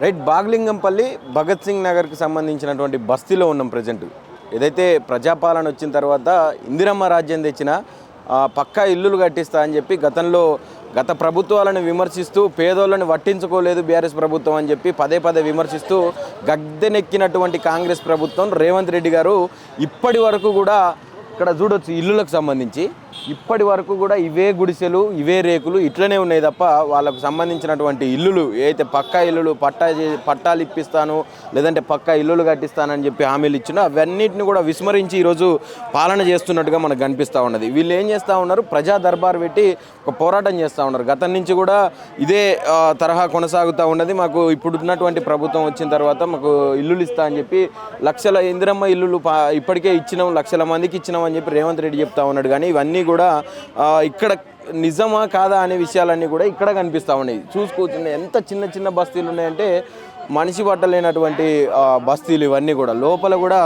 Right, Bagh Lingampally Bhagat Singh నగర్కి సంబంధించినటువంటి బస్తీలో ఉన్నాం ప్రజెంట్. ఏదైతే ప్రజాపాలన వచ్చిన తర్వాత ఇందిరమ్మ రాజ్యం తెచ్చిన పక్కా ఇల్లులు కట్టిస్తా అని చెప్పి గత ప్రభుత్వాలను విమర్శిస్తూ పేదోళ్ళని పట్టించుకోలేదు బీఆర్ఎస్ ప్రభుత్వం అని చెప్పి పదే పదే విమర్శిస్తూ గద్దెనెక్కినటువంటి కాంగ్రెస్ ప్రభుత్వం రేవంత్ రెడ్డి గారు ఇప్పటి వరకు కూడా ఇక్కడ చూడొచ్చు ఇల్లులకు సంబంధించి ఇప్పటి వరకు కూడా ఇవే గుడిసెలు ఇవే రేకులు ఇట్లనే ఉన్నాయి తప్ప వాళ్ళకు సంబంధించినటువంటి ఇల్లులు ఏదైతే పక్కా ఇల్లులు పట్టాలు ఇప్పిస్తాను లేదంటే పక్కా ఇల్లులు కట్టిస్తానని చెప్పి హామీలు ఇచ్చినా అవన్నిటిని కూడా విస్మరించి ఈరోజు పాలన చేస్తున్నట్టుగా మనకు కనిపిస్తూ ఉన్నది. వీళ్ళు ఏం చేస్తూ ఉన్నారు, ప్రజా దర్బార్ పెట్టి ఒక పోరాటం చేస్తూ ఉన్నారు. గతం నుంచి కూడా ఇదే తరహా కొనసాగుతూ ఉన్నది. మాకు ఇప్పుడు ఉన్నటువంటి ప్రభుత్వం వచ్చిన తర్వాత మాకు ఇల్లులు ఇస్తా అని చెప్పి లక్షల ఇందిరమ్మ ఇల్లులు ఇప్పటికే ఇచ్చినాం, లక్షల మందికి ఇచ్చినాం అని చెప్పి రేవంత్ రెడ్డి చెప్తా ఉన్నాడు. కానీ ఇవన్నీ కూడా ఇక్కడ నిజమా కాదా అనే విషయాలన్నీ కూడా ఇక్కడ కనిపిస్తూ ఉన్నాయి. చూసుకుంటున్నాయి ఎంత చిన్న చిన్న బస్తీలు ఉన్నాయంటే మనిషి పట్టలేనటువంటి బస్తీలు ఇవన్నీ కూడా. లోపల కూడా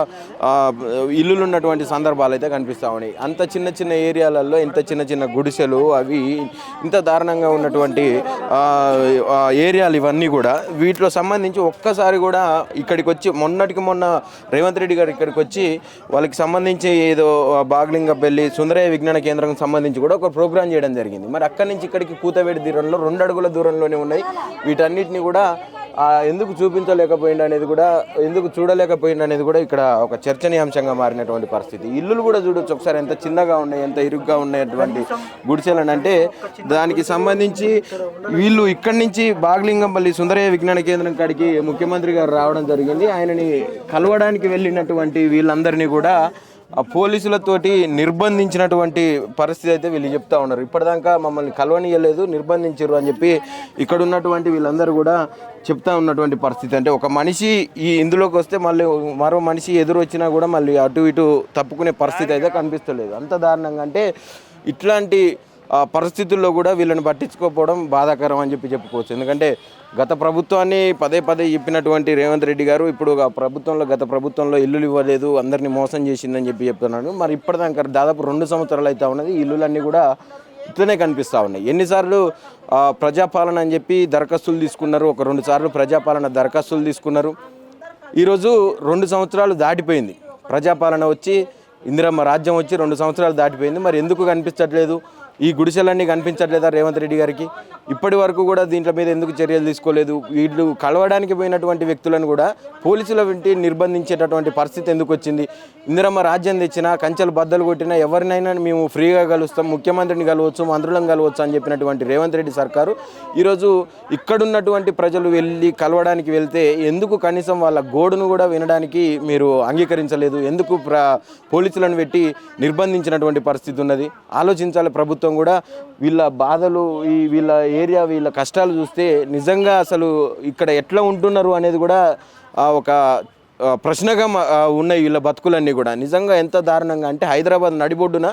ఇల్లులు ఉన్నటువంటి సందర్భాలు అయితే కనిపిస్తూ ఉన్నాయి. అంత చిన్న చిన్న ఏరియాలలో ఇంత చిన్న చిన్న గుడిసెలు అవి ఇంత దారుణంగా ఉన్నటువంటి ఏరియాలు ఇవన్నీ కూడా. వీటిలో సంబంధించి ఒక్కసారి కూడా ఇక్కడికి వచ్చి మొన్న రేవంత్ రెడ్డి గారు ఇక్కడికి వచ్చి వాళ్ళకి సంబంధించి ఏదో బాగ్లింగంపల్లి సుందరయ్య విజ్ఞాన కేంద్రం సంబంధించి కూడా ఒక ప్రోగ్రాం చేయడం జరిగింది. మరి అక్కడి నుంచి ఇక్కడికి కూతవేడి దూరంలో 2 అడుగుల దూరంలోనే ఉన్నాయి. వీటన్నిటిని కూడా ఎందుకు చూడలేకపోయింది అనేది కూడా ఇక్కడ ఒక చర్చనీయాంశంగా మారినటువంటి పరిస్థితి. ఇల్లులు కూడా చూడొచ్చు ఒకసారి ఎంత చిన్నగా ఉన్నాయి, ఎంత ఇరుగ్గా ఉన్నటువంటి గుడిసెలను. అంటే దానికి సంబంధించి వీళ్ళు ఇక్కడి నుంచి బాగ్లింగంపల్లి సుందరయ్య విజ్ఞాన కేంద్రం కాడికి ముఖ్యమంత్రి గారు రావడం జరిగింది. ఆయనని కలవడానికి వెళ్ళినటువంటి వీళ్ళందరినీ కూడా పోలీసులతోటి నిర్బంధించినటువంటి పరిస్థితి అయితే వీళ్ళు చెప్తా ఉన్నారు. ఇప్పటిదాకా మమ్మల్ని కలవనీయలేదు, నిర్బంధించారు అని చెప్పి ఇక్కడ ఉన్నటువంటి వీళ్ళందరూ కూడా చెప్తా ఉన్నటువంటి పరిస్థితి. అంటే ఒక మనిషి ఇందులోకి వస్తే మళ్ళీ మరో మనిషి ఎదురు వచ్చినా కూడా మళ్ళీ అటు ఇటు తప్పుకునే పరిస్థితి అయితే కనిపిస్తలేదు. అంత దారుణంగా అంటే ఇట్లాంటి పరిస్థితుల్లో కూడా వీళ్ళని పట్టించుకోకపోవడం బాధాకరం అని చెప్పి చెప్పుకోవచ్చు. ఎందుకంటే గత ప్రభుత్వాన్ని పదే పదే చెప్పినటువంటి రేవంత్ రెడ్డి గారు ఇప్పుడు గత ప్రభుత్వంలో ఇల్లులు ఇవ్వలేదు, అందరినీ మోసం చేసిందని చెప్పి చెప్తున్నాడు. మరి ఇప్పటిదాకా దాదాపు 2 సంవత్సరాలు అయితే ఉన్నది. ఇల్లులన్నీ కూడా ఇట్లనే కనిపిస్తూ ఉన్నాయి. ఎన్నిసార్లు ప్రజాపాలన అని చెప్పి దరఖాస్తులు తీసుకున్నారు, ఒక 2 సార్లు ప్రజాపాలన దరఖాస్తులు తీసుకున్నారు. ఈరోజు 2 సంవత్సరాలు దాటిపోయింది. ప్రజాపాలన వచ్చి ఇందిరమ్మ రాజ్యం వచ్చి 2 సంవత్సరాలు దాటిపోయింది. మరి ఎందుకు కనిపించట్లేదు, ఈ గుడిసెలన్నీ కనిపించట్లేదా రేవంత్ రెడ్డి గారికి? ఇప్పటి వరకు కూడా దీంట్లో మీద ఎందుకు చర్యలు తీసుకోలేదు? వీళ్ళు కలవడానికి పోయినటువంటి వ్యక్తులను కూడా పోలీసుల వెంట నిర్బంధించేటటువంటి పరిస్థితి ఎందుకు వచ్చింది? ఇందిరమ్మ రాజ్యం తెచ్చినా, కంచెలు బద్దలు కొట్టినా ఎవరినైనా మేము ఫ్రీగా కలుస్తాం, ముఖ్యమంత్రిని కలవచ్చు, మంత్రులను కలవచ్చు అని చెప్పినటువంటి రేవంత్ రెడ్డి సర్కారు ఈరోజు ఇక్కడున్నటువంటి ప్రజలు కలవడానికి వెళ్తే ఎందుకు కనీసం వాళ్ళ గోడును కూడా వినడానికి మీరు అంగీకరించలేదు? ఎందుకు పోలీసులను పెట్టి నిర్బంధించినటువంటి పరిస్థితి ఉన్నది? ఆలోచించాలి ప్రభుత్వం కూడా. వీళ్ళ బాధలు, వీళ్ళ ఏరియా, వీళ్ళ కష్టాలు చూస్తే నిజంగా అసలు ఇక్కడ ఎట్లా ఉంటున్నారు అనేది కూడా ఒక ప్రశ్నగా ఉన్నాయి వీళ్ళ బతుకులన్నీ కూడా. నిజంగా ఎంత దారుణంగా అంటే హైదరాబాద్ నడిబొడ్డున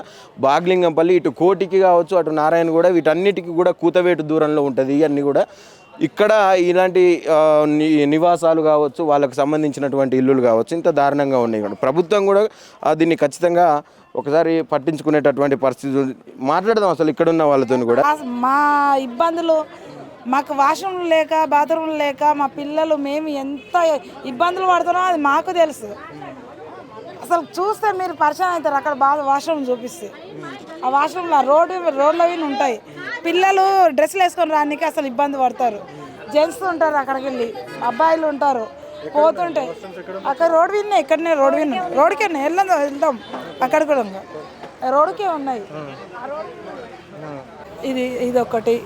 బాగ్లింగంపల్లి, ఇటు కోటికి కావచ్చు, అటు నారాయణ కూడా, వీటన్నిటికీ కూడా కూతవేటు దూరంలో ఉంటుంది. ఇవన్నీ కూడా ఇక్కడ ఇలాంటి నివాసాలు కావచ్చు, వాళ్ళకు సంబంధించినటువంటి ఇల్లులు కావచ్చు, ఇంత దారుణంగా ఉన్నాయి కూడా. ప్రభుత్వం కూడా దీన్ని ఖచ్చితంగా ఒకసారి పట్టించుకునేటటువంటి పరిస్థితి. మాట్లాడదాం అసలు ఇక్కడ ఉన్న వాళ్ళతో కూడా. మా ఇబ్బందులు, మాకు వాష్రూమ్ లేక, బాత్రూమ్ లేక, మా పిల్లలు మేము ఎంత ఇబ్బందులు పడుతున్నామో అది మాకు తెలుసు. అసలు చూస్తే మీరు పరిచయం అవుతారు. అక్కడ బాగా వాష్రూమ్ చూపిస్తే ఆ వాష్రూమ్లో రోడ్లవి ఉంటాయి. పిల్లలు డ్రెస్సులు వేసుకొని రానికి అసలు ఇబ్బంది పడతారు. జెంట్స్ ఉంటారు, అక్కడికి వెళ్ళి అబ్బాయిలు ఉంటారు, పోతుంటాయి. అక్కడ రోడ్ విన్నాయి, ఇక్కడనే రోడ్కే వెళ్దాం. అక్కడ కూడా రోడ్కే ఉన్నాయి. ఇది ఒకటి,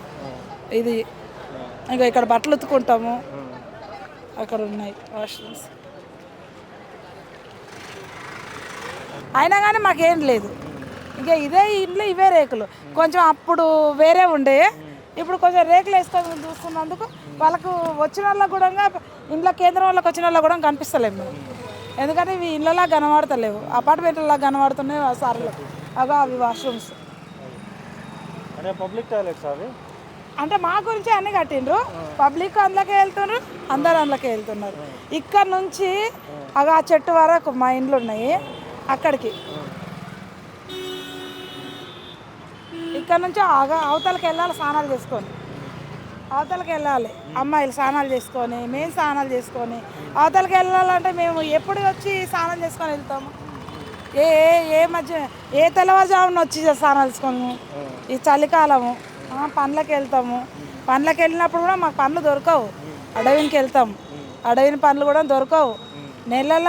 ఇది ఇంకా ఇక్కడ బట్టలు ఉతుకుంటాము, అక్కడ ఉన్నాయి వాష్రూమ్స్. అయినా కానీ మాకేం లేదు. ఇంకా ఇదే ఇంట్లో ఇవే రేకులు. కొంచెం అప్పుడు వేరే ఉండే, ఇప్పుడు కొంచెం రేకులు వేసుకొని చూస్తున్నందుకు వాళ్ళకు వచ్చిన వాళ్ళకు కూడా, ఇంట్లో కేంద్రం వాళ్ళకి వచ్చిన వాళ్ళకి కూడా కనిపిస్తలేము. ఎందుకంటే ఇవి ఇళ్ళలా కనబడతలేవు, అపార్ట్మెంట్లా కనబడుతున్నాయి. సార్లకు అవి వాష్రూమ్స్ అంటే పబ్లిక్ టాయిలెట్స్ అవి. అంటే మా గురించి అన్నీ కట్టిండ్రు. పబ్లిక్ అందులోకే వెళ్తున్నారు, అందరు అందులోకే వెళ్తున్నారు. ఇక్కడ నుంచి ఆ చెట్టు వరకు మా ఇండ్లు ఉన్నాయి. అక్కడికి ఇక్కడ నుంచి అవతలకి వెళ్ళాలి స్నానాలు చేసుకొని. అవతలకి వెళ్ళాలి. అమ్మాయిలు స్నానాలు చేసుకొని మేము స్నానాలు చేసుకొని అవతలకి వెళ్ళాలంటే మేము ఎప్పుడు వచ్చి స్నానం చేసుకొని వెళ్తాము? ఏ ఏ ఏ మధ్య ఏ తెల్లవారుజామున వచ్చి స్నానాలు చేసుకొని ఈ చలికాలము పనులకు వెళ్తాము. పనులకు వెళ్ళినప్పుడు కూడా మాకు పనులు దొరకవు. అడవికి వెళ్తాము, అడవిని పనులు కూడా దొరకవు. నెలల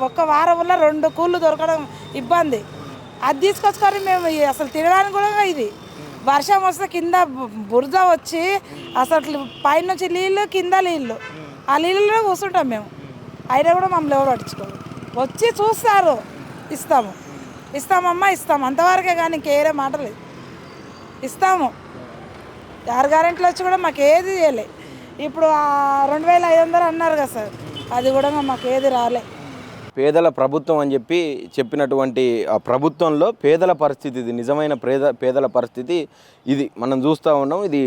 ఒక్క వారంలో 2 కూళ్ళు దొరకడం ఇబ్బంది. అది తీసుకొచ్చుకొని మేము అసలు తినడానికి కూడా ఇది వర్షం వస్తే కింద బురద వచ్చి అసలు పైనుంచి నీళ్ళు కింద నీళ్ళు, ఆ నీళ్ళలో కూర్చుంటాం మేము. అయినా కూడా మమ్మల్ని ఎవరు పట్టించుకోరు. వచ్చి చూస్తారు, ఇస్తామమ్మా ఇస్తాము అంతవరకే, కానీ ఇంకేరే మాట లేదు. ఇస్తాము. 6 గ్యారెంటీలు వచ్చి కూడా మాకు ఏది చేయలే. ఇప్పుడు 2500 అన్నారు కదా సార్, అది కూడా మాకు ఏది రాలే. పేదల ప్రభుత్వం అని చెప్పినటువంటి ఆ ప్రభుత్వంలో పేదల పరిస్థితి ఇది, నిజమైన పేదల పరిస్థితి ఇది మనం చూస్తూ ఉన్నాం. ఇది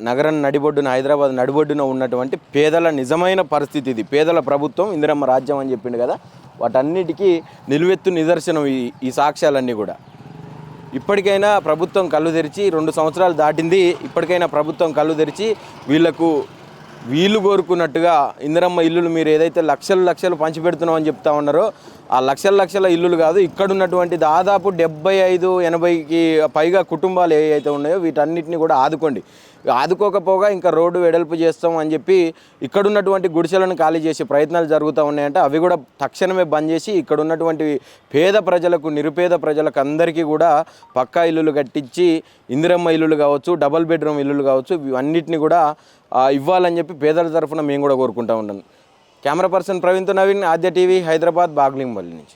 నగరం నడిబొడ్డున, హైదరాబాద్ నడిబొడ్డున ఉన్నటువంటి పేదల నిజమైన పరిస్థితి ఇది. పేదల ప్రభుత్వం, ఇందిరమ్మ రాజ్యం అని చెప్పిండు కదా, వాటన్నిటికీ నిలువెత్తు నిదర్శనం ఈ సాక్ష్యాలన్నీ కూడా. ఇప్పటికైనా ప్రభుత్వం కళ్ళు తెరిచి 2 సంవత్సరాలు దాటింది, ఇప్పటికైనా ప్రభుత్వం కళ్ళు తెరిచి వీళ్ళు కోరుకున్నట్టుగా ఇందిరమ్మ ఇల్లులు మీరు ఏదైతే లక్షలు పంచిపెడుతున్నాం అని చెప్తా ఉన్నారో ఆ లక్షల ఇల్లులు కాదు, ఇక్కడ ఉన్నటువంటి దాదాపు 75-80కి పైగా కుటుంబాలు ఏవైతే ఉన్నాయో వీటన్నిటిని కూడా ఆదుకోకపోగా ఇంకా రోడ్డు వెడల్పు చేస్తాం అని చెప్పి ఇక్కడ ఉన్నటువంటి గుడిసెలను ఖాళీ చేసే ప్రయత్నాలు జరుగుతూ ఉన్నాయంటే అవి కూడా తక్షణమే బంద్ చేసి ఇక్కడ ఉన్నటువంటి పేద ప్రజలకు, నిరుపేద ప్రజలకు అందరికీ కూడా పక్కా ఇల్లులు కట్టించి ఇందిరమ్మ ఇల్లులు కావచ్చు, డబుల్ బెడ్రూమ్ ఇల్లులు కావచ్చు, ఇవన్నిటిని కూడా ఇవ్వాలని చెప్పి పేదల తరఫున మేము కూడా కోరుకుంటూ ఉన్నాను. కెమెరా పర్సన్ ప్రవీణ్తో నవీన్, ఆద్య టీవీ, హైదరాబాద్, బాగ్లింగ్పల్లి నుంచి.